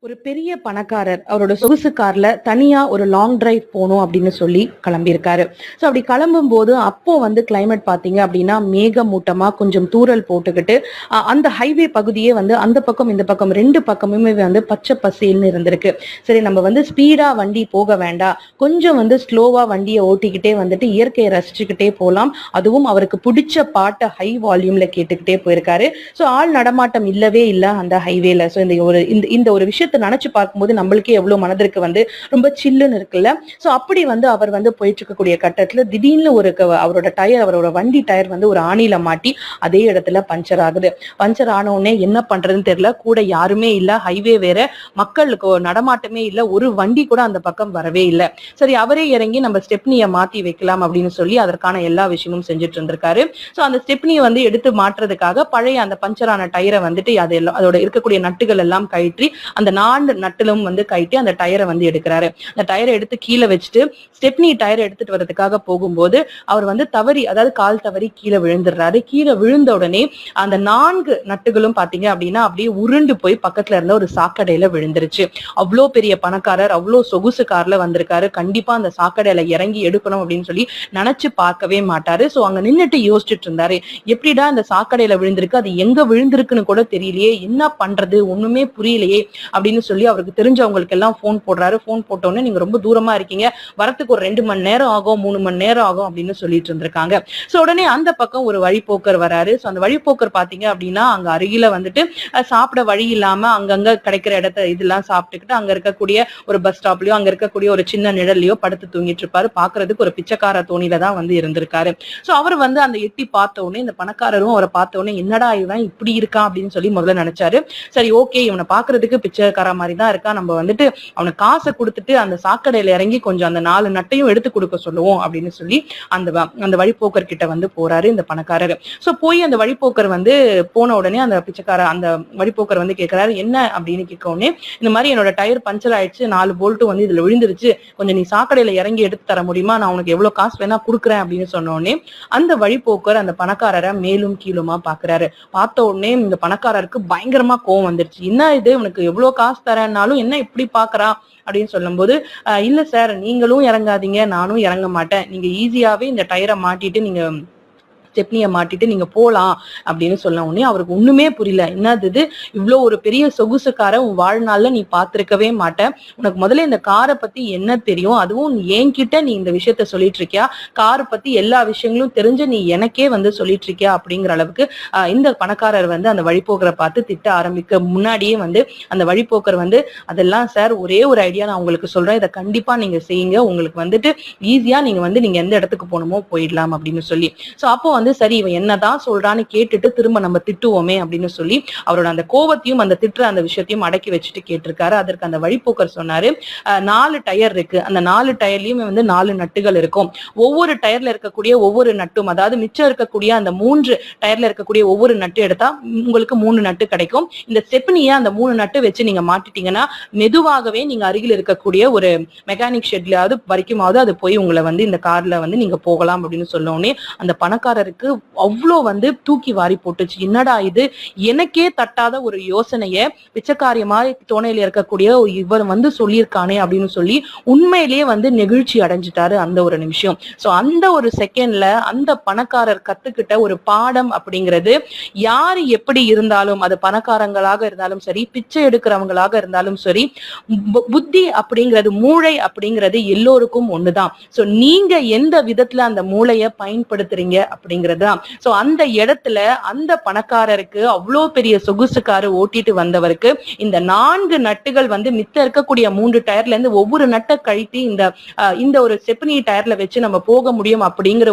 ஒரு பெரிய பணக்காரர் அவரோட சொகுசு கார்ல தனியா ஒரு லாங் டிரைவ் போகணும் அப்படின்னு சொல்லி கிளம்பியிருக்காரு. ஸோ அப்படி கிளம்பும் போது அப்போ வந்து கிளைமேட் பாத்தீங்க அப்படின்னா மேகமூட்டமா கொஞ்சம் தூறல் போட்டுக்கிட்டு அந்த ஹைவே பகுதியே வந்து அந்த பக்கம் இந்த பக்கம் ரெண்டு பக்கமுமே வந்து பச்சை பசேல்னு இருந்திருக்கு. சரி, நம்ம வந்து ஸ்பீடா வண்டி போக வேண்டாம், கொஞ்சம் வந்து ஸ்லோவா வண்டியை ஓட்டிக்கிட்டே வந்துட்டு இயற்கையை ரசிச்சுக்கிட்டே போகலாம். அதுவும் அவருக்கு பிடிச்ச பாட்டை ஹை வால்யூம்ல கேட்டுக்கிட்டே போயிருக்காரு. ஸோ ஆள் நடமாட்டம் இல்லவே இல்லை அந்த ஹைவேல. ஸோ இந்த ஒரு விஷயத்த நினைச்சு பார்க்கும்போது நம்மளுக்கே எவ்வளவு மனதிற்கு வந்து ரொம்ப சில்லுன்னு இருக்குல்ல. சோ அப்படி வந்து அவர் வந்து போயிட்டு இருக்கக்கூடிய கட்டத்துல திடீர்னு அவரோட வண்டி டயர் வந்து ஒரு ஆணில மாட்டி அதே இடத்துல பஞ்சர் ஆகுது. பஞ்சர் ஆன உடனே என்ன பண்றதுன்னு தெரியல, கூட யாருமே இல்ல, ஹைவே வேற, மக்களுக்கு நடமாட்டமே இல்ல, ஒரு வண்டி கூட அந்த பக்கம் வரவே இல்லை. சரி, அவரே இறங்கி நம்ம ஸ்டெப்னியை மாத்தி வைக்கலாம் அப்படின்னு சொல்லி அதற்கான எல்லா விஷயமும் செஞ்சுட்டு இருந்திருக்காரு. சோ அந்த ஸ்டெப்னியை வந்து எடுத்து மாற்றுறதுக்காக பழைய அந்த பஞ்சரான டயரை வந்துட்டு அதோட இருக்கக்கூடிய நட்டுகள் எல்லாம் கழற்றி அந்த 4 நட்டிலும் வந்து கழட்டி அந்த டயரை வந்து எடுக்கிறாரு. அந்த டயரை எடுத்து கீழே வச்சுட்டு ஸ்டெப்னி டயரை எடுத்துட்டு வரதுக்காக போகும்போது அவர் வந்து தவறி, அதாவது கால் தவறி கீழே விழுந்துடுறாரு. கீழே விழுந்த உடனே அந்த 4 நட்டுகளும் பாத்தீங்க அப்படின்னா அப்படியே உருண்டு போய் பக்கத்துல இருந்த ஒரு சாக்கடையில விழுந்துருச்சு. அவ்வளோ பெரிய பணக்காரர், அவ்வளோ சொகுசு கார்ல வந்திருக்காரு, கண்டிப்பா அந்த சாக்கடையில இறங்கி எடுக்கணும் அப்படின்னு சொல்லி நினைச்சு பார்க்கவே மாட்டாரு. சோ அங்க நின்னுட்டு யோசிச்சுட்டு இருந்தாரு, எப்படிடா இந்த சாக்கடையில விழுந்திருக்கு, அது எங்க விழுந்திருக்குன்னு கூட தெரியலையே, என்ன பண்றது ஒண்ணுமே புரியலையே அப்படின்னு சொல்லி அவருக்கு தெரிஞ்சவங்களுக்கு எல்லாம் போன் போடுறாரு. போன் போட்டோன்னே நீங்க ரொம்ப தூரமா இருக்கீங்க, வரத்துக்கு ஒரு 2 மணி நேரம் ஆகும், 3 மணி நேரம் ஆகும் அப்படின்னு சொல்லிட்டு இருந்திருக்காங்க. சோ உடனே அந்த பக்கம் ஒரு வழிபோக்கர் வராரு. சோ அந்த வழிபோக்கர் பாத்தீங்க அப்படின்னா அங்க அருகில வந்துட்டு சாப்பிட வழி இல்லாம அங்கங்க கிடைக்கிற இடத்த இதெல்லாம் சாப்பிட்டுக்கிட்டு அங்க இருக்கக்கூடிய ஒரு பஸ் ஸ்டாப்லயோ அங்க இருக்கக்கூடிய ஒரு சின்ன நிழல்லையோ படுத்து தூங்கிட்டு இருப்பாரு. பாக்குறதுக்கு ஒரு பிச்சைக்கார தோணியில தான் வந்து இருந்திருக்காரு. சோ அவர் வந்து அந்த எட்டி பார்த்த உடனே இந்த பணக்காரரும் அவரை பார்த்த உடனே என்னடா இவன் இப்படி இருக்கான் அப்படின்னு சொல்லி முதல்ல நினைச்சாரு. சரி, ஓகே, இவனை பாக்குறதுக்கு பிச்சைக்கார மாதிரி தான் இருக்கா, நம்ம வந்துட்டு அவனுக்கு காசை கொடுத்துட்டு அந்த சாக்கடையில இறங்கி கொஞ்சம் அந்த 4 நட்டையும் எடுத்து கொடுக்க சொல்லுவோம் அப்படின்னு சொல்லி அந்த வழிபோக்கர் கிட்ட வந்து போறாரு இந்த பணக்காரர். சோ போய் அந்த வழிபோக்கர் வந்து போன உடனே அந்த வழிபோக்கர் வந்து கேட்கிறாரு, என்ன அப்படின்னு கேட்க உடனே இந்த மாதிரி என்னோட டயர் பஞ்சர் ஆயிடுச்சு, 4 போல்ட்டும் வந்து இதுல விழுந்துருச்சு, கொஞ்சம் நீ சாக்கடையில இறங்கி எடுத்து தர முடியுமா, நான் உனக்கு எவ்வளவு காசு வேணா கொடுக்குறேன் அப்படின்னு சொன்ன உடனே அந்த வழிபோக்கர் அந்த பணக்காரரை மேலும் கீழுமா பாக்குறாரு. பார்த்த உடனே இந்த பணக்காரருக்கு பயங்கரமா கோவம் வந்துருச்சு. என்ன இது, உனக்கு எவ்வளவு காசு தரேன்னாலும் என்ன இப்படி பாக்குறா அப்படின்னு சொல்லும் போது, இல்ல சார், நீங்களும் இறங்காதீங்க, நானும் இறங்க மாட்டேன், நீங்க ஈஸியாவே இந்த டயரை மாட்டிட்டு நீங்க ஸ்டெப்னியை மாட்டிட்டு நீங்க போலாம் அப்படின்னு சொல்ல உடனே அவருக்கு ஒண்ணுமே புரியல. என்னது இது, இவ்வளவு ஒரு பெரிய சொகுசு காரை உன் வாழ்நாள்ல நீ பார்த்திருக்கவே மாட்ட, உனக்கு முதல்ல இந்த காரை பத்தி என்ன தெரியும், அதுவும் என்கிட்ட நீ இந்த விஷயத்த சொல்லிட்டு இருக்கியா, காரை பத்தி எல்லா விஷயங்களும் தெரிஞ்ச நீ எனக்கே வந்து சொல்லிட்டு இருக்கியா அப்படிங்கிற அளவுக்கு இந்த பணக்காரர் வந்து அந்த வழிபோக்கரை பார்த்து திட்ட ஆரம்பிக்க முன்னாடியே வந்து அந்த வழிபோக்கர் வந்து, அதெல்லாம் சார், ஒரே ஒரு ஐடியா நான் உங்களுக்கு சொல்றேன், இதை கண்டிப்பா நீங்க செய்யுங்க, உங்களுக்கு வந்துட்டு ஈஸியா நீங்க எந்த இடத்துக்கு போகணுமோ போயிடலாம் அப்படின்னு சொல்லி. சோ அப்போ வந்து சரி, இவன் என்னதான் சொல்றான்னு கேட்டுட்டு திரும்ப நம்ம திட்டுவோமே அப்படின்னு சொல்லி அவரோட அந்த கோவத்தையும் அந்த திட்டுற அந்த விஷயத்தையும் அடக்கி வச்சுட்டு கேட்டிருக்காரு. அதற்கு அந்த வழிபோக்கர் சொன்னாரு, 4 டயர் இருக்கு, அந்த 4 டயர்லயுமே வந்து 4 நட்டுகள் இருக்கும், ஒவ்வொரு டயர்ல இருக்கக்கூடிய ஒவ்வொரு நட்டும், அதாவது மிச்சம் இருக்கக்கூடிய அந்த 3 டயர்ல இருக்கக்கூடிய ஒவ்வொரு நட்டு எடுத்தா உங்களுக்கு 3 நட்டு கிடைக்கும். இந்த ஸ்டெப்னியை அந்த 3 நட்டு வச்சு நீங்க மாட்டிட்டீங்கன்னா மெதுவாகவே நீங்க அருகில் இருக்கக்கூடிய ஒரு மெக்கானிக் ஷெட்லயாவது வரைக்குமாவது அது போய் உங்களை வந்து இந்த கார்ல வந்து நீங்க போகலாம் அப்படின்னு சொல்ல உடனே அந்த பணக்காரருக்கு அவ்வளோ வந்து தூக்கி வாரி போட்டுச்சு. என்னடா இது, எனக்கே தட்டாத ஒரு யோசனைய பிச்சைக்காரிய மாதிரி தோணையில இருக்கக்கூடிய இவர் வந்து சொல்லியிருக்கானே அப்படின்னு சொல்லி உண்மையிலேயே வந்து நெகிழ்ச்சி அடைஞ்சிட்டாரு அந்த ஒரு நிமிஷம். சோ அந்த ஒரு செகண்ட்ல அந்த பணக்காரர் கத்துக்கிட்ட ஒரு பாடம் அப்படிங்கிறது, யாரு எப்படி இருந்தாலும், அது பணக்காரங்களாக இருந்தாலும் சரி, பிச்சை எடுக்கிறவங்களாக இருந்தாலும் சரி, புத்தி அப்படிங்கிறது, மூளை அப்படிங்கிறது எல்லோருக்கும் ஒண்ணுதான். சோ நீங்க எந்த விதத்துல அந்த மூளைய பயன்படுத்துறீங்க அப்படிங்கறதுதான். சோ அந்த இடத்துல அந்த பணக்காரருக்கு, அவ்வளோ பெரிய சொகுசு காரு ஓட்டிட்டு வந்தவருக்கு, இந்த 4 நட்டுகள் வந்து மித்த இருக்கக்கூடிய 3 டயர்ல இருந்து ஒவ்வொரு நட்டை கழித்து இந்த ஒரு ஸ்டெப்னி டயர்ல வச்சு நம்ம போக முடியும் அப்படிங்கிற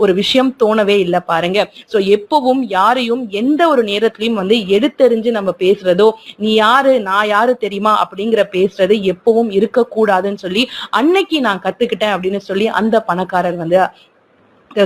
ஒரு விஷயம் தோணவே இல்லை பாருங்க. சோ எப்பவும் யாரையும் எந்த ஒரு நேரத்திலையும் வந்து எடுத்தெறிஞ்சு நம்ம பேசுறதோ, நீ யாரு நான் யாரு தெரியுமா அப்படிங்கிற பேசுறது எப்பவும் இருக்கக்கூடாதுன்னு சொல்லி அன்னைக்கு நான் கத்துக்கிட்டேன் அப்படின்னு சொல்லி அந்த பணக்காரர் வந்து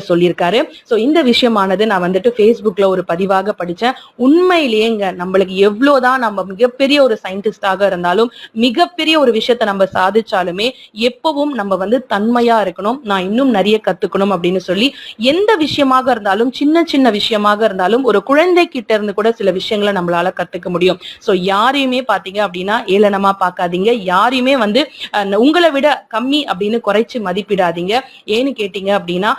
சொல்லியிருக்காரு. சோ இந்த விஷயமானது நான் வந்துட்டு Facebookல ஒரு பதிவாக படிச்சேன். உண்மையிலேயேங்க நம்மளுக்கு எவ்வளவுதான் நம்ம மிகப்பெரிய ஒரு சயின்டிஸ்டாக இருந்தாலும், மிகப்பெரிய ஒரு விஷயத்த நம்ம சாதிச்சாலுமே எப்பவும் நம்ம வந்து தன்மையா இருக்கணும். நான் இன்னும் நிறைய கத்துக்கணும் அப்படின்னு சொல்லி எந்த விஷயமாக இருந்தாலும், சின்ன சின்ன விஷயமாக இருந்தாலும் ஒரு குழந்தை கிட்ட இருந்து கூட சில விஷயங்களை நம்மளால கத்துக்க முடியும். சோ யாரையுமே பாத்தீங்க அப்படின்னா ஏளனமா பார்க்காதீங்க. யாரையுமே வந்து உங்களை விட கம்மி அப்படின்னு குறைச்சு மதிப்பிடாதீங்க. ஏன்னு கேட்டீங்க அப்படின்னா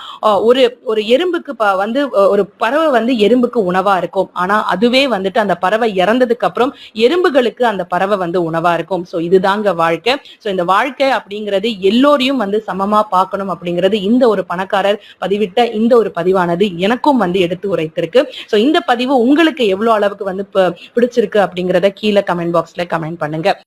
ஒரு ஒரு எறும்புக்கு வந்து ஒரு பறவை வந்து எறும்புக்கு உணவா இருக்கும். ஆனா அதுவே வந்துட்டு அந்த பறவை இறந்ததுக்கு அப்புறம் எறும்புகளுக்கு அந்த பறவை வந்து உணவா இருக்கும். சோ இதுதாங்க வாழ்க்கை. சோ இந்த வாழ்க்கை அப்படிங்கிறது எல்லோரையும் வந்து சமமா பார்க்கணும் அப்படிங்கிறது இந்த ஒரு பணக்காரர் பதிவிட்ட இந்த ஒரு பதிவானது எனக்கும் வந்து எடுத்து உரைத்திருக்கு. சோ இந்த பதிவு உங்களுக்கு எவ்வளவு அளவுக்கு வந்து பிடிச்சிருக்கு அப்படிங்கறத கீழே கமெண்ட் பாக்ஸ்ல கமெண்ட் பண்ணுங்க.